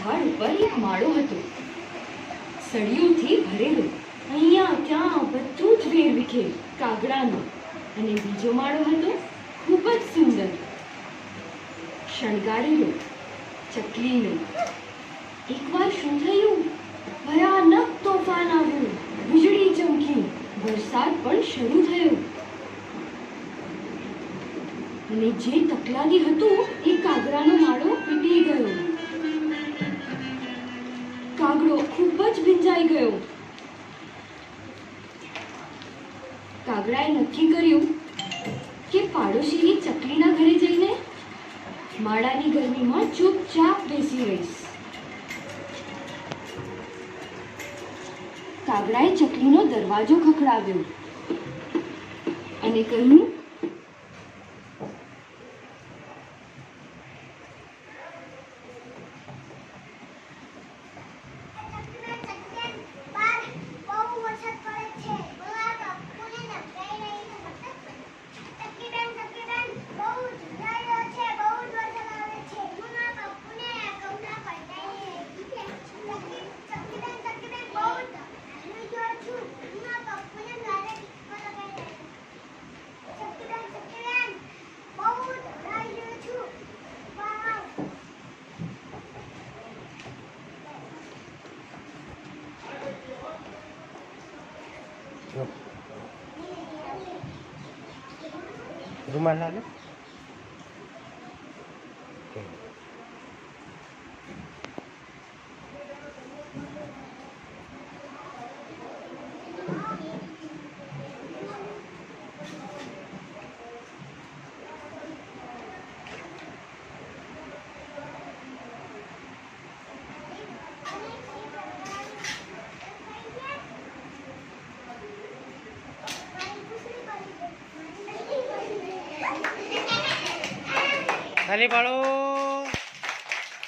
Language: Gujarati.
ઝાડ ઉપર એક માળો હતો, સળિયોથી ભરેલો. અહીંયા ત્યાં બધું જ વેરવિખેર કાગડાનો. અને બીજો માળો હતો ખૂબ જ સુંદર, શણગારેલો ચકલીનો. એકવાર શું થયું? ભયાનક તોફાન આવ્યું, વીજળી ચમકી, વરસાદ પણ શરૂ થયો. અને જે તકલાદી હતું એ કાગડાનો માળો તૂટી ગયો. કાગડો ખૂબ જ ભીંજાઈ ગયો. કાગડાએ નક્કી કર્યું કે પાડોશીની ચકલીના ઘરે જઈને માળાની ગરમીમાં ચૂપચાપ બેસી રહીશ. કાગડાએ ચકલીનો દરવાજો ખખડાવ્યો અને કહ્યું, રૂમાલ લે. ખાલી પાડો.